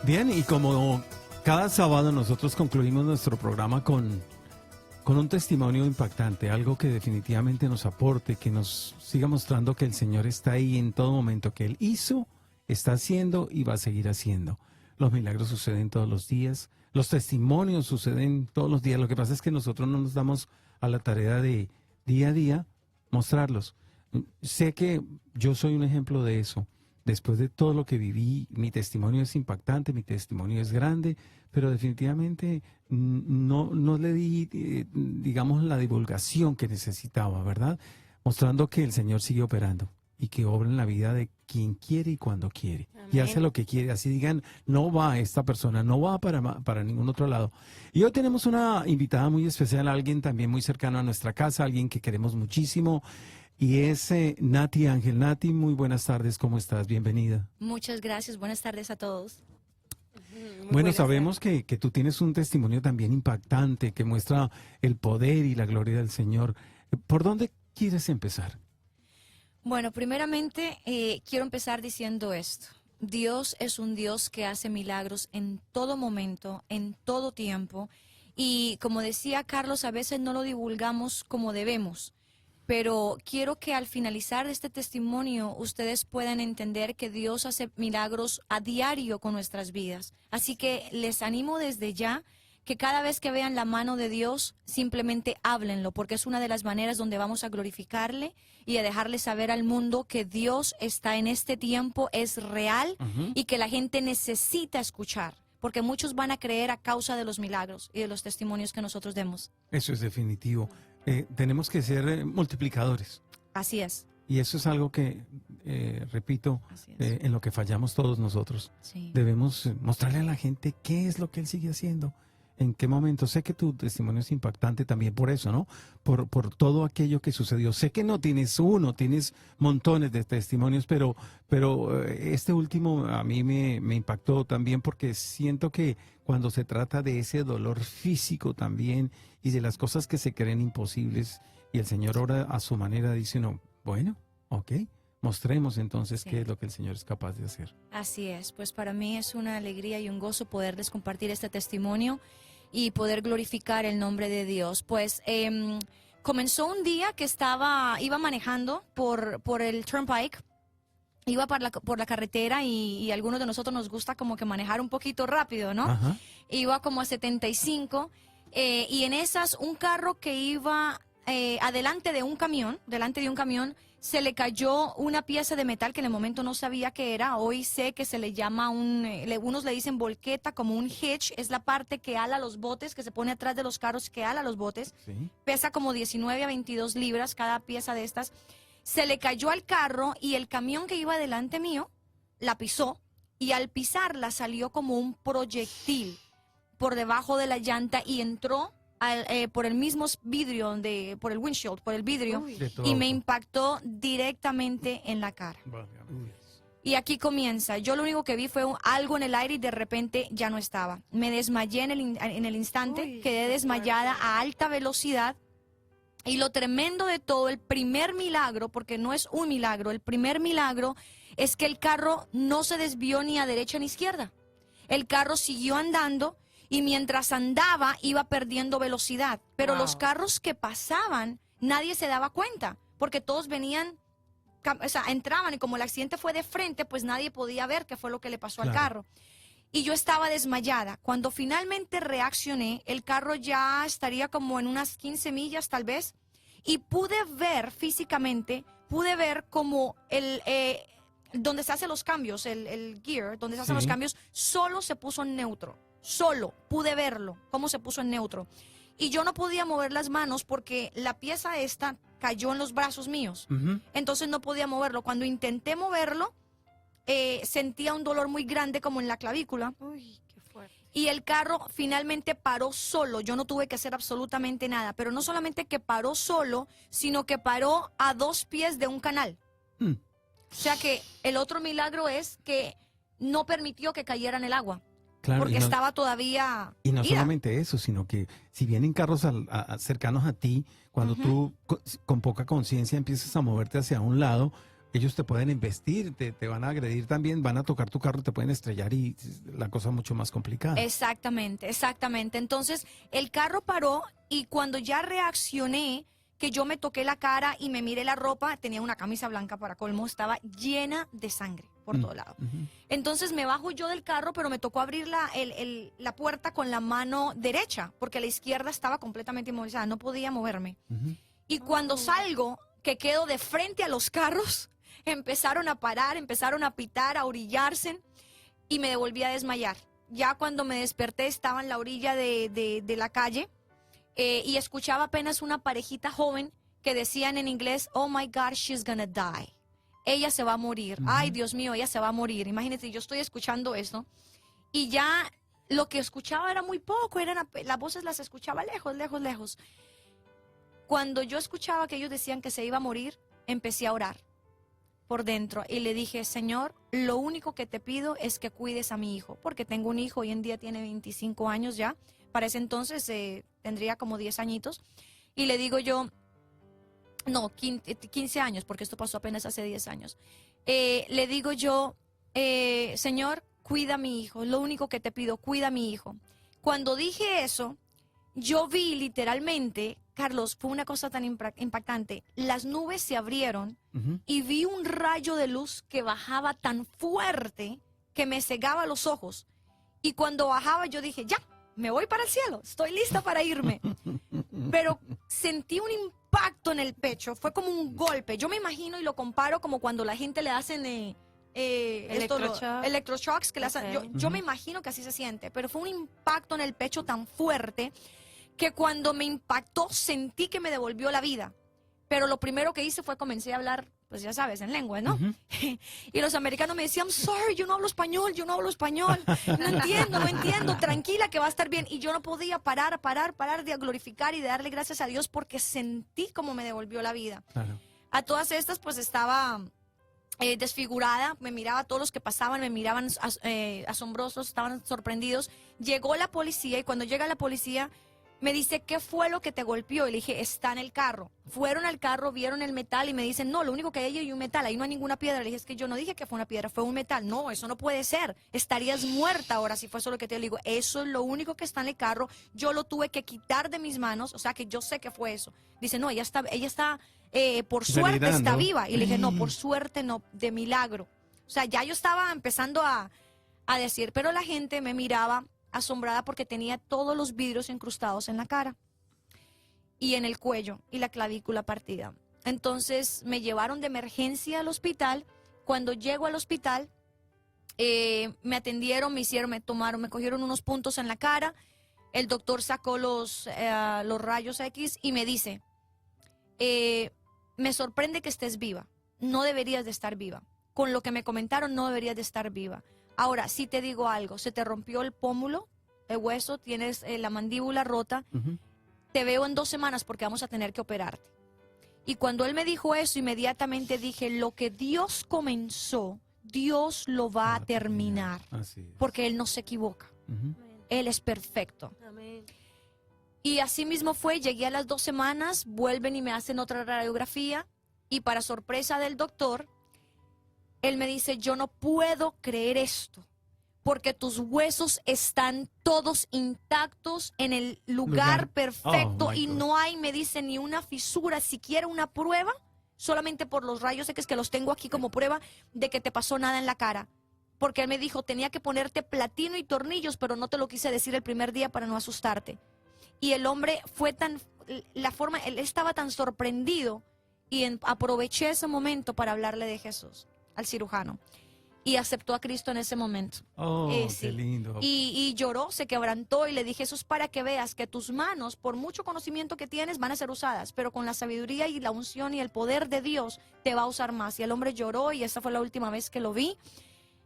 Bien, y como cada sábado nosotros concluimos nuestro programa con un testimonio impactante, algo que definitivamente nos aporte, que nos siga mostrando que el Señor está ahí en todo momento, que Él hizo, está haciendo y va a seguir haciendo. Los milagros suceden todos los días, los testimonios suceden todos los días. Lo que pasa es que nosotros no nos damos a la tarea de día a día mostrarlos. Sé que yo soy un ejemplo de eso. Después de todo lo que viví, mi testimonio es impactante, mi testimonio es grande, pero definitivamente no le di, digamos, la divulgación que necesitaba, ¿verdad? Mostrando que el Señor sigue operando y que obra en la vida de quien quiere y cuando quiere. Amén. Y hace lo que quiere. Así digan, no va esta persona, no va para ningún otro lado. Y hoy tenemos una invitada muy especial, alguien también muy cercano a nuestra casa, alguien que queremos muchísimo. Y es Nati Ángel. Nati, muy buenas tardes, ¿cómo estás? Bienvenida. Muchas gracias, buenas tardes a todos. Bueno, sabemos que tú tienes un testimonio también impactante que muestra el poder y la gloria del Señor. ¿Por dónde quieres empezar? Bueno, primeramente quiero empezar diciendo esto. Dios es un Dios que hace milagros en todo momento, en todo tiempo. Y como decía Carlos, a veces no lo divulgamos como debemos. Pero quiero que al finalizar este testimonio ustedes puedan entender que Dios hace milagros a diario con nuestras vidas. Así que les animo desde ya que cada vez que vean la mano de Dios, simplemente háblenlo, porque es una de las maneras donde vamos a glorificarle y a dejarle saber al mundo que Dios está en este tiempo, es real y que la gente necesita escuchar. Porque muchos van a creer a causa de los milagros y de los testimonios que nosotros demos. Eso es definitivo. Tenemos que ser multiplicadores. Así es. Y eso es algo que, repito, en lo que fallamos todos nosotros. Sí. Debemos mostrarle a la gente qué es lo que Él sigue haciendo, en qué momento. Sé que tu testimonio es impactante también por eso, ¿no? Por todo aquello que sucedió. Sé que no tienes uno, tienes montones de testimonios, pero este último a mí me impactó también porque siento que cuando se trata de ese dolor físico también y de las cosas que se creen imposibles y el Señor ora a su manera, dice, no, bueno, ok, mostremos entonces qué es lo que el Señor es capaz de hacer. Así es, pues para mí es una alegría y un gozo poderles compartir este testimonio y poder glorificar el nombre de Dios. Pues comenzó un día que iba manejando por el Turnpike, iba por la carretera y algunos de nosotros nos gusta como que manejar un poquito rápido, ¿no? Ajá. Iba como a 75 y en esas un carro que iba delante de un camión, se le cayó una pieza de metal que en el momento no sabía qué era. Hoy sé que se le llama unos le dicen volqueta, como un hitch, es la parte que ala los botes, que se pone atrás de los carros que ala los botes. Sí. Pesa como 19 a 22 libras cada pieza de estas. Se le cayó al carro y el camión que iba delante mío la pisó y al pisarla salió como un proyectil por debajo de la llanta y entró por el mismo vidrio, por el windshield, por el vidrio, y me impactó directamente en la cara. Y aquí comienza. Yo lo único que vi fue algo en el aire y de repente ya no estaba. Me desmayé en el instante, quedé desmayada a alta velocidad. Y lo tremendo de todo, el primer milagro, porque no es un milagro, el primer milagro es que el carro no se desvió ni a derecha ni a izquierda. El carro siguió andando. Y mientras andaba, iba perdiendo velocidad. Pero los carros que pasaban, nadie se daba cuenta. Porque todos venían, o sea, entraban y como el accidente fue de frente, pues nadie podía ver qué fue lo que le pasó al carro. Y yo estaba desmayada. Cuando finalmente reaccioné, el carro ya estaría como en unas 15 millas tal vez. Y pude ver físicamente, como donde se hacen los cambios, el gear, donde se hacen los cambios, solo se puso en neutro. Solo pude verlo, cómo se puso en neutro. Y yo no podía mover las manos porque la pieza esta cayó en los brazos míos. Entonces no podía moverlo. Cuando intenté moverlo, sentía un dolor muy grande como en la clavícula. Uy, qué fuerte. Y el carro finalmente paró solo. Yo no tuve que hacer absolutamente nada. Pero no solamente que paró solo, sino que paró a 2 pies de un canal. O sea que el otro milagro es que no permitió que cayera en el agua. Claro, porque estaba todavía Y no ida. solamente eso, sino que si vienen carros cercanos a ti, cuando tú con poca conciencia empiezas a moverte hacia un lado, ellos te pueden embestir, te van a agredir también, van a tocar tu carro, te pueden estrellar y la cosa mucho más complicada. Exactamente, exactamente. Entonces, el carro paró y cuando ya reaccioné, que yo me toqué la cara y me miré la ropa, tenía una camisa blanca para colmo, estaba llena de sangre por todo lado. Entonces me bajo yo del carro, pero me tocó abrir la puerta con la mano derecha, porque la izquierda estaba completamente inmovilizada, no podía moverme. Y cuando salgo, que quedo de frente a los carros, empezaron a parar, empezaron a pitar, a orillarse y me devolví a desmayar. Ya cuando me desperté estaba en la orilla de la calle y escuchaba apenas una parejita joven que decían en inglés, oh my God, she's gonna die. Ella se va a morir. Ay, Dios mío, ella se va a morir. Imagínense, yo estoy escuchando esto y ya lo que escuchaba era muy poco, las voces las escuchaba lejos, lejos, lejos. Cuando yo escuchaba que ellos decían que se iba a morir, empecé a orar por dentro y le dije, Señor, lo único que te pido es que cuides a mi hijo, porque tengo un hijo, hoy en día tiene 25 años ya, para ese entonces tendría como 10 añitos, y le digo yo, no, 15 años, porque esto pasó apenas hace 10 años, le digo yo, Señor, cuida a mi hijo, lo único que te pido, cuida a mi hijo. Cuando dije eso, yo vi literalmente, Carlos, fue una cosa tan impactante, las nubes se abrieron y vi un rayo de luz que bajaba tan fuerte que me cegaba los ojos. Y cuando bajaba yo dije, ya, me voy para el cielo, estoy lista para irme. Pero sentí un impacto en el pecho, fue como un golpe. Yo me imagino y lo comparo como cuando la gente le hacen electroshocks que le hacen. Yo me imagino que así se siente, pero fue un impacto en el pecho tan fuerte que cuando me impactó sentí que me devolvió la vida. Pero lo primero que hice fue comencé a hablar, pues ya sabes, en lengua, ¿no? Y los americanos me decían, I'm sorry, yo no hablo español, no entiendo, tranquila que va a estar bien. Y yo no podía parar de glorificar y de darle gracias a Dios porque sentí como me devolvió la vida. Claro. A todas estas, pues estaba desfigurada, me miraba a todos los que pasaban, me miraban asombrosos, estaban sorprendidos. Llegó la policía y cuando llega la policía me dice, ¿qué fue lo que te golpeó? Y le dije, está en el carro. Fueron al carro, vieron el metal y me dicen, no, lo único que hay es un metal, ahí no hay ninguna piedra. Le dije, es que yo no dije que fue una piedra, fue un metal. No, eso no puede ser, estarías muerta ahora si fue eso lo que te digo. Eso es lo único que está en el carro, yo lo tuve que quitar de mis manos, o sea que yo sé que fue eso. Dice, no, ella está por suerte está viva. Y le dije, no, por suerte no, de milagro. O sea, ya yo estaba empezando a decir, pero la gente me miraba asombrada porque tenía todos los vidrios incrustados en la cara y en el cuello y la clavícula partida. Entonces me llevaron de emergencia al hospital. Cuando llego al hospital, me atendieron, me cogieron unos puntos en la cara. El doctor sacó los rayos X y me dice, me sorprende que estés viva. No deberías de estar viva. Con lo que me comentaron, no deberías de estar viva. Ahora, si te digo algo, se te rompió el pómulo, el hueso, tienes la mandíbula rota, te veo en 2 semanas porque vamos a tener que operarte. Y cuando él me dijo eso, inmediatamente dije, lo que Dios comenzó, Dios lo va a terminar, porque Él no se equivoca, Él es perfecto. Amén. Y así mismo fue, llegué a las 2 semanas, vuelven y me hacen otra radiografía, y para sorpresa del doctor, él me dice, yo no puedo creer esto, porque tus huesos están todos intactos en el lugar perfecto y no hay, me dice, ni una fisura, siquiera una prueba, solamente por los rayos X que los tengo aquí como prueba de que te pasó nada en la cara. Porque él me dijo, tenía que ponerte platino y tornillos, pero no te lo quise decir el primer día para no asustarte. Y el hombre fue él estaba tan sorprendido y aproveché ese momento para hablarle de Jesús al cirujano y aceptó a Cristo en ese momento. Sí. Qué lindo. Y lloró, se quebrantó y le dije, eso es para que veas que tus manos, por mucho conocimiento que tienes, van a ser usadas, pero con la sabiduría y la unción y el poder de Dios te va a usar más. Y el hombre lloró y esa fue la última vez que lo vi.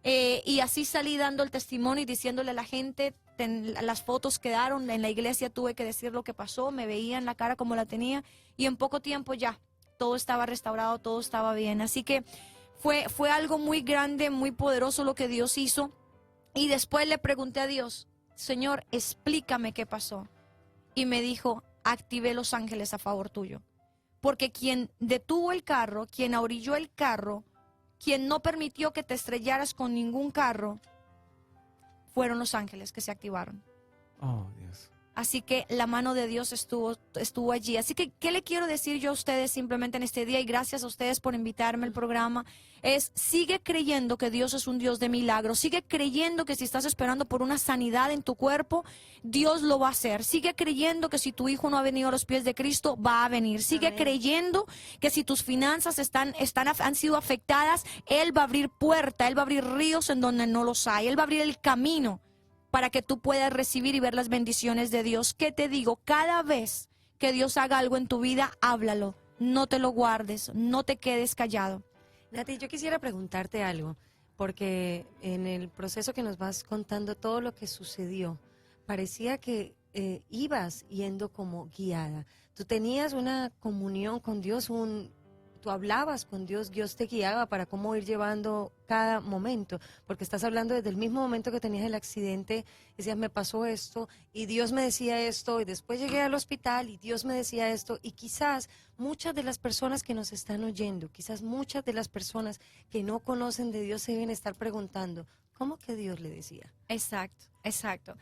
Y así salí dando el testimonio y diciéndole a la gente, las fotos quedaron, en la iglesia tuve que decir lo que pasó, me veían la cara como la tenía y en poco tiempo ya, todo estaba restaurado, todo estaba bien. Así que fue algo muy grande, muy poderoso lo que Dios hizo. Y después le pregunté a Dios, Señor, explícame qué pasó. Y me dijo, activé los ángeles a favor tuyo. Porque quien detuvo el carro, quien orilló el carro, quien no permitió que te estrellaras con ningún carro fueron los ángeles que se activaron. Oh, Dios. Así que la mano de Dios estuvo allí. Así que, ¿qué le quiero decir yo a ustedes simplemente en este día? Y gracias a ustedes por invitarme al programa. Sigue creyendo que Dios es un Dios de milagros. Sigue creyendo que si estás esperando por una sanidad en tu cuerpo, Dios lo va a hacer. Sigue creyendo que si tu hijo no ha venido a los pies de Cristo, va a venir. Sigue Amén. creyendo que si tus finanzas han sido afectadas, Él va a abrir puerta, Él va a abrir ríos en donde no los hay. Él va a abrir el camino para que tú puedas recibir y ver las bendiciones de Dios. ¿Qué te digo? Cada vez que Dios haga algo en tu vida, háblalo. No te lo guardes, no te quedes callado. Nati, yo quisiera preguntarte algo, porque en el proceso que nos vas contando todo lo que sucedió, parecía que ibas yendo como guiada. Tú tenías una comunión con Dios, tú hablabas con Dios, Dios te guiaba para cómo ir llevando cada momento, porque estás hablando desde el mismo momento que tenías el accidente, decías, me pasó esto, y Dios me decía esto, y después llegué al hospital, y Dios me decía esto, y quizás muchas de las personas que nos están oyendo, quizás muchas de las personas que no conocen de Dios se deben estar preguntando, ¿cómo que Dios le decía? Exacto, exacto.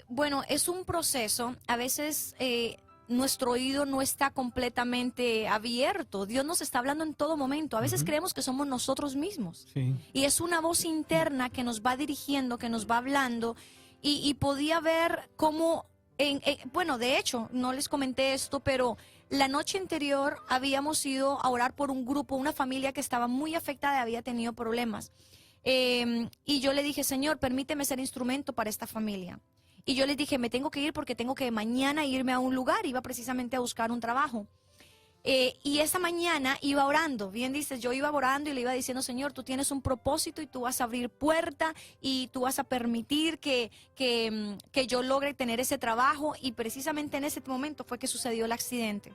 Bueno, es un proceso, a veces nuestro oído no está completamente abierto, Dios nos está hablando en todo momento, a veces creemos que somos nosotros mismos. Sí. Y es una voz interna que nos va dirigiendo, que nos va hablando, y podía ver cómo, bueno, de hecho, no les comenté esto, pero la noche anterior habíamos ido a orar por un grupo, una familia que estaba muy afectada y había tenido problemas. Y yo le dije, Señor, permíteme ser instrumento para esta familia. Y yo les dije, me tengo que ir porque tengo que mañana irme a un lugar, iba precisamente a buscar un trabajo. Y esa mañana iba orando, bien dices, yo iba orando y le iba diciendo, Señor, tú tienes un propósito y tú vas a abrir puerta y tú vas a permitir que yo logre tener ese trabajo. Y precisamente en ese momento fue que sucedió el accidente.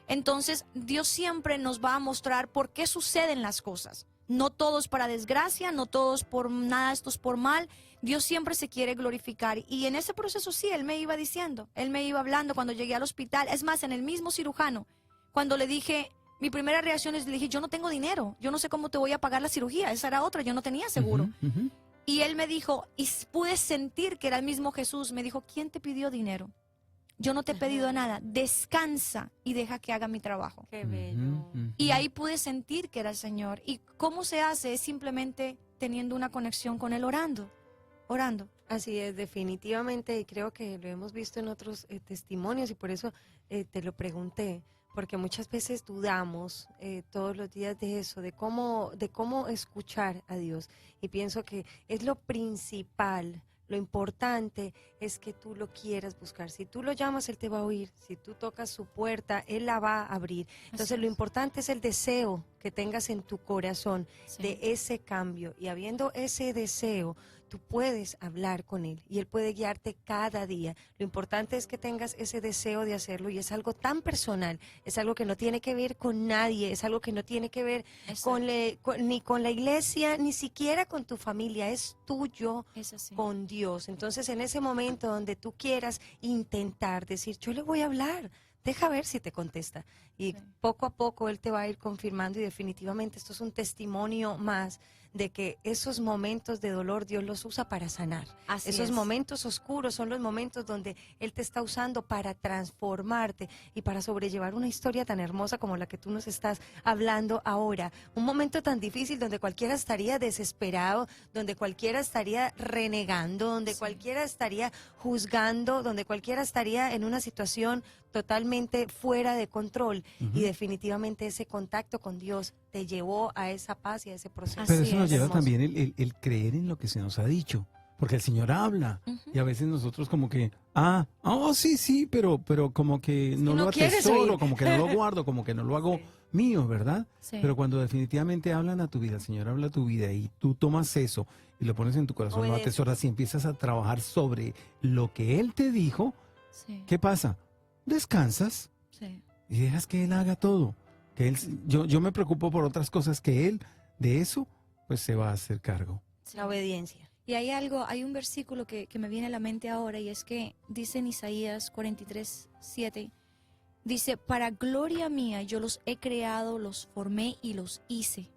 Entonces, Dios siempre nos va a mostrar por qué suceden las cosas. No todos para desgracia, no todos por nada, esto es por mal. Dios siempre se quiere glorificar. Y en ese proceso sí, Él me iba diciendo, Él me iba hablando cuando llegué al hospital. Es más, en el mismo cirujano, cuando le dije, mi primera reacción es, le dije, yo no tengo dinero, yo no sé cómo te voy a pagar la cirugía. Esa era otra, yo no tenía seguro. Ujú, ujú. Y Él me dijo, y pude sentir que era el mismo Jesús, me dijo, ¿quién te pidió dinero? Yo no te he pedido nada, descansa y deja que haga mi trabajo. Qué bello. Ujú, ujú. Y ahí pude sentir que era el Señor. ¿Y cómo se hace? Es simplemente teniendo una conexión con Él, orando. Así es, definitivamente, y creo que lo hemos visto en otros testimonios y por eso te lo pregunté, porque muchas veces dudamos todos los días de eso, de cómo escuchar a Dios, y pienso que es lo principal. Lo importante es que tú lo quieras buscar. Si tú lo llamas, Él te va a oír. Si tú tocas su puerta, Él la va a abrir. Entonces, Así lo es. importante es el deseo que tengas en tu corazón Sí. de ese cambio. Y habiendo ese deseo, tú puedes hablar con Él y Él puede guiarte cada día. Lo importante es que tengas ese deseo de hacerlo y es algo tan personal, es algo que no tiene que ver con nadie, es algo que no tiene que ver ni con la iglesia, ni siquiera con tu familia, es tuyo Es así. con Dios. Entonces, en ese momento donde tú quieras intentar decir, yo le voy a hablar, deja ver si te contesta. Y Sí. poco a poco Él te va a ir confirmando y definitivamente esto es un testimonio más de que esos momentos de dolor Dios los usa para sanar. Así Esos es. momentos oscuros son los momentos donde Él te está usando para transformarte y para sobrellevar una historia tan hermosa como la que tú nos estás hablando ahora. Un momento tan difícil donde cualquiera estaría desesperado, donde cualquiera estaría renegando, donde Sí. cualquiera estaría juzgando, donde cualquiera estaría en una situación totalmente fuera de control. Y definitivamente ese contacto con Dios te llevó a esa paz y a ese proceso. Pero Así eso nos es. lleva hermoso. también el creer en lo que se nos ha dicho. Porque el Señor habla. Ujú. Y a veces nosotros como que, sí, pero como que no no lo quieres atesoro, oír. como que no lo guardo, como que no lo hago mío, ¿verdad? Sí. Pero cuando definitivamente hablan a tu vida, el Señor habla a tu vida y tú tomas eso y lo pones en tu corazón, lo Obedeces. atesoras y empiezas a trabajar sobre lo que Él te dijo, Sí. ¿qué pasa? Descansas Sí. y dejas que Él haga todo. Que él, yo me preocupo por otras cosas que Él, de eso, pues se va a hacer cargo. Sí. La obediencia. Y hay un versículo que me viene a la mente ahora y es que dice en Isaías 43:7, dice, para gloria mía yo los he creado, los formé y los hice.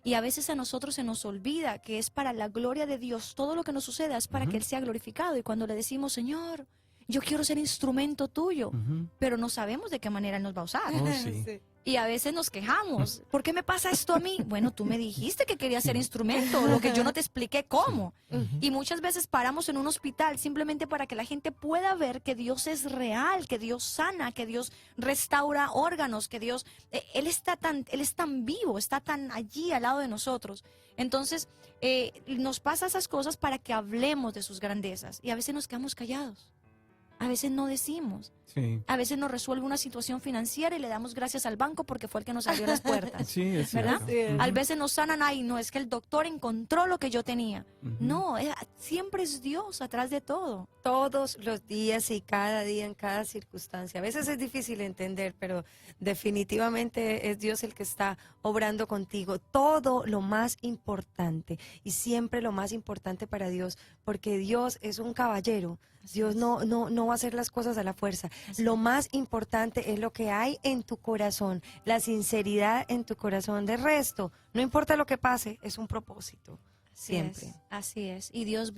Y a veces a nosotros se nos olvida que es para la gloria de Dios. Todo lo que nos suceda es para que Él sea glorificado. Y cuando le decimos, Señor, yo quiero ser instrumento tuyo, pero no sabemos de qué manera Él nos va a usar. Oh, sí. Sí. Y a veces nos quejamos. ¿Por qué me pasa esto a mí? Bueno, tú me dijiste que querías ser instrumento, lo que yo no te expliqué cómo. Y muchas veces paramos en un hospital simplemente para que la gente pueda ver que Dios es real, que Dios sana, que Dios restaura órganos, que Dios, Él es tan vivo, está tan allí al lado de nosotros. Entonces, nos pasa esas cosas para que hablemos de sus grandezas. Y a veces nos quedamos callados. A veces no decimos. Sí. A veces nos resuelve una situación financiera y le damos gracias al banco porque fue el que nos abrió las puertas. Sí, es ¿Verdad? cierto. Sí. A veces nos sanan, ay, no, es que el doctor encontró lo que yo tenía. No, siempre es Dios atrás de todo. Todos los días y cada día, en cada circunstancia. A veces es difícil entender, pero definitivamente es Dios el que está obrando contigo. Todo lo más importante y siempre lo más importante para Dios, porque Dios es un caballero. Dios no va a hacer las cosas a la fuerza. Lo más importante es lo que hay en tu corazón, la sinceridad en tu corazón. De resto, no importa lo que pase, es un propósito. Siempre. Así es. Y Dios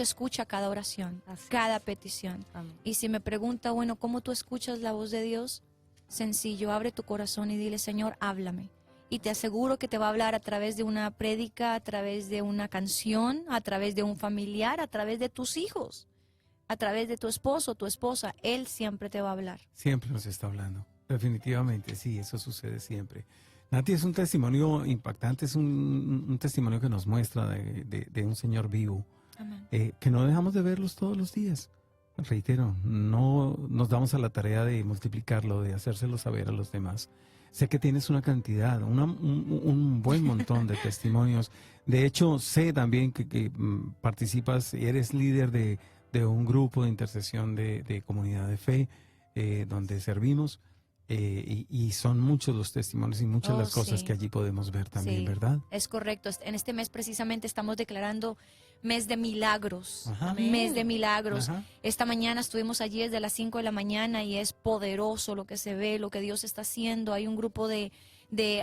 escucha cada oración, Así cada es. petición. Amén. Y si me pregunta, bueno, ¿cómo tú escuchas la voz de Dios? Sencillo, abre tu corazón y dile, Señor, háblame. Y te aseguro que te va a hablar a través de una prédica, a través de una canción, a través de un familiar, a través de tus hijos, a través de tu esposo, tu esposa. Él siempre te va a hablar. Siempre nos está hablando. Definitivamente, sí, eso sucede siempre. Nati, es un testimonio impactante, es un testimonio que nos muestra de un Señor vivo, Amén. que no dejamos de verlos todos los días. Reitero, no nos damos a la tarea de multiplicarlo, de hacérselo saber a los demás. Sé que tienes una cantidad, un buen montón de testimonios. De hecho, sé también que participas y eres líder de un grupo de intercesión de comunidad de fe, donde servimos. Y son muchos los testimonios y muchas las cosas sí. que allí podemos ver también, Sí, ¿verdad? es correcto. En este mes precisamente estamos declarando mes de milagros. Ajá. Mes de milagros. Ajá. Esta mañana estuvimos allí desde las 5 de la mañana y es poderoso lo que se ve, lo que Dios está haciendo. Hay un grupo de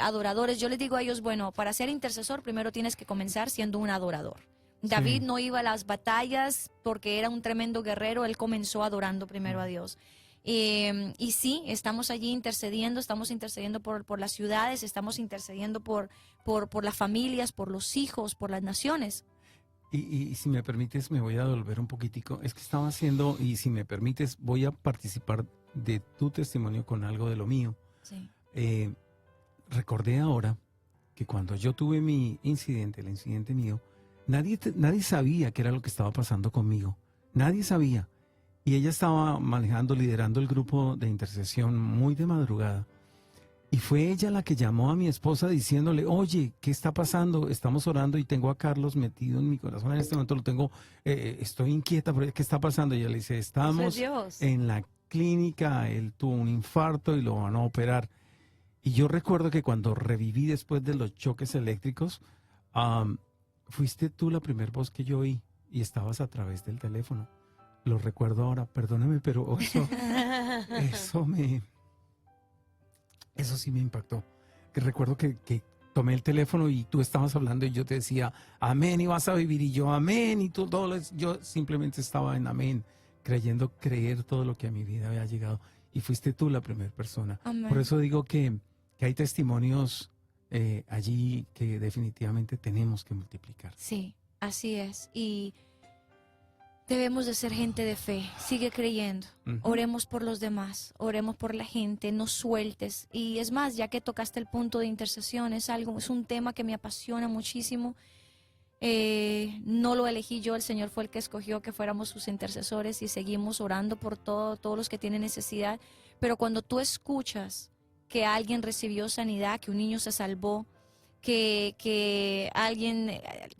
adoradores. Yo les digo a ellos, bueno, para ser intercesor primero tienes que comenzar siendo un adorador. David Sí. no iba a las batallas porque era un tremendo guerrero, él comenzó adorando primero a Dios. Y sí, estamos allí intercediendo, por las ciudades, estamos intercediendo por las familias, por los hijos, por las naciones. Y si me permites, me voy a devolver un poquitico. Es que estaba haciendo, y si me permites, voy a participar de tu testimonio con algo de lo mío. Sí. Recordé ahora que cuando yo tuve mi incidente, el incidente mío, nadie sabía qué era lo que estaba pasando conmigo. Nadie sabía. Y ella estaba liderando el grupo de intercesión muy de madrugada. Y fue ella la que llamó a mi esposa diciéndole, oye, ¿qué está pasando? Estamos orando y tengo a Carlos metido en mi corazón. En este momento lo tengo, estoy inquieta, ¿qué está pasando? Y ella le dice, estamos Dios. en la clínica, él tuvo un infarto y lo van a operar. Y yo recuerdo que cuando reviví después de los choques eléctricos, fuiste tú la primera voz que yo oí y estabas a través del teléfono. Lo recuerdo ahora, perdóname, pero eso sí me impactó. Que recuerdo que tomé el teléfono y tú estabas hablando y yo te decía, amén, y vas a vivir, y yo, amén, y tú, yo simplemente estaba en amén, creer todo lo que a mi vida había llegado. Y fuiste tú la primera persona. Amén. Por eso digo que hay testimonios allí que definitivamente tenemos que multiplicar. Sí, así es. Y debemos de ser gente de fe. Sigue creyendo. Ujú. Oremos por los demás. Oremos por la gente. No sueltes. Y es más, ya que tocaste el punto de intercesión, es un tema que me apasiona muchísimo. No lo elegí yo, el Señor fue el que escogió que fuéramos sus intercesores y seguimos orando por todos los que tienen necesidad. Pero cuando tú escuchas que alguien recibió sanidad, que un niño se salvó, que alguien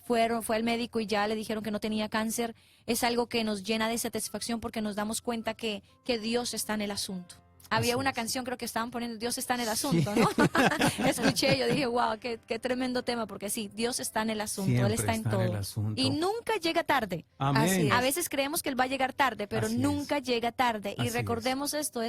fue al médico y ya le dijeron que no tenía cáncer, es algo que nos llena de satisfacción porque nos damos cuenta que Dios está en el asunto. Había Así una es. canción, creo que estaban poniendo, Dios está en el Sí. asunto, ¿no? Escuché, yo dije, wow, qué tremendo tema, porque sí, Dios está en el asunto, Él Siempre está en el todo. asunto. Y nunca llega tarde. Amén. Así es. A veces creemos que Él va a llegar tarde, pero Así es. nunca llega tarde. Así Y recordemos esto,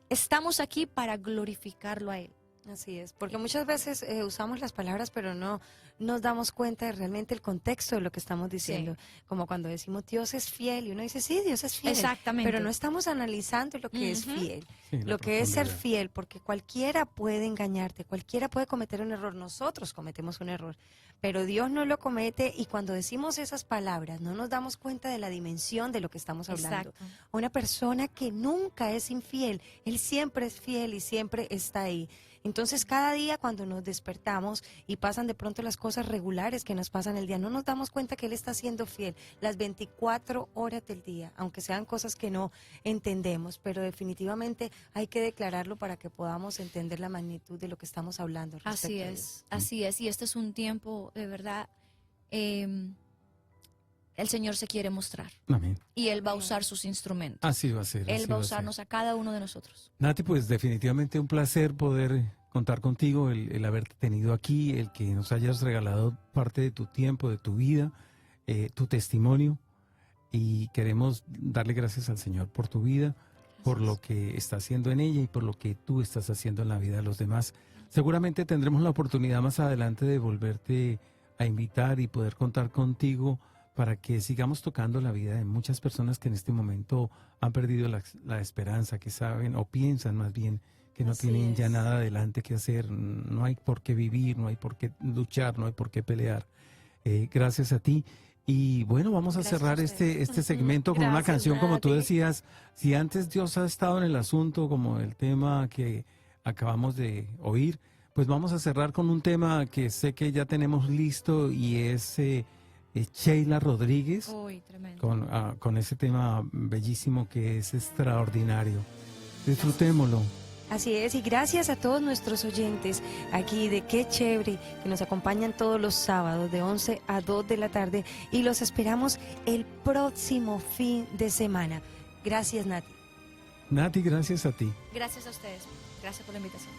estamos aquí para glorificarlo a Él. Así es, porque muchas veces usamos las palabras, pero no nos damos cuenta de realmente el contexto de lo que estamos diciendo. Como cuando decimos Dios es fiel, y uno dice, sí, Dios es fiel. Exactamente. Pero no estamos analizando lo que es fiel, Sí, la lo que es ser profundidad. fiel, porque cualquiera puede engañarte, cualquiera puede cometer un error, nosotros cometemos un error, pero Dios no lo comete, y cuando decimos esas palabras no nos damos cuenta de la dimensión de lo que estamos hablando. Exacto. Una persona que nunca es infiel, él siempre es fiel y siempre está ahí. Entonces, cada día cuando nos despertamos y pasan de pronto las cosas regulares que nos pasan el día, no nos damos cuenta que Él está siendo fiel las 24 horas del día, aunque sean cosas que no entendemos, pero definitivamente hay que declararlo para que podamos entender la magnitud de lo que estamos hablando. Así respecto a es, Dios. así es. Y este es un tiempo, de verdad, el Señor se quiere mostrar Amén. y Él va a usar sus instrumentos. Así va a ser. Él así va a va a ser. usarnos a cada uno de nosotros. Nati, pues definitivamente un placer poder contar contigo, el haberte tenido aquí, el que nos hayas regalado parte de tu tiempo, de tu vida, tu testimonio, y queremos darle gracias al Señor por tu vida, por lo que está haciendo en ella y por lo que tú estás haciendo en la vida de los demás. Seguramente tendremos la oportunidad más adelante de volverte a invitar y poder contar contigo para que sigamos tocando la vida de muchas personas que en este momento han perdido la esperanza, que saben o piensan más bien que no Así tienen ya es. nada adelante que hacer, no hay por qué vivir, no hay por qué luchar, no hay por qué pelear. Gracias a ti. Y bueno, vamos a Gracias cerrar a este ustedes. segmento con una Gracias, canción, como tú Nati. decías, si antes Dios ha estado en el asunto, como el tema que acabamos de oír, pues vamos a cerrar con un tema que sé que ya tenemos listo, y es Sheila Rodríguez, Uy, tremendo. con ese tema bellísimo que es extraordinario. Disfrutémoslo. Así es, y gracias a todos nuestros oyentes aquí de Qué Chévere, que nos acompañan todos los sábados de 11 a 2 de la tarde, y los esperamos el próximo fin de semana. Gracias, Nati. Nati, gracias a ti. Gracias a ustedes. Gracias por la invitación.